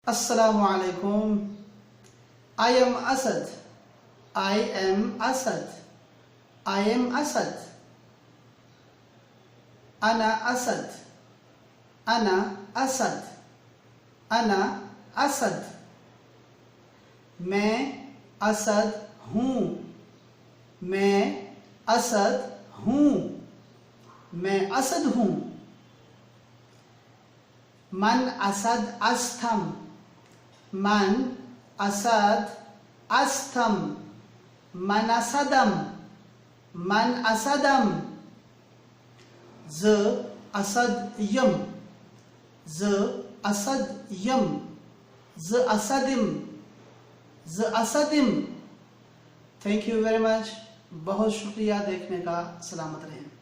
अस्सलामु अलैकुम। I am Asad. I am Asad. I am Asad. Ana Asad. Ana Asad. Ana Asad. मैं असद हूँ। मैं असद हूँ। मैं असद हूँ। मन असद अस्थम। मन असद अस्थम। मन असदम। मन असदम। ज असद यम। ज असद यम। ज असदिम। ज असदिम। Thank you very much. बहुत शुक्रिया देखने का। सलामत रहें।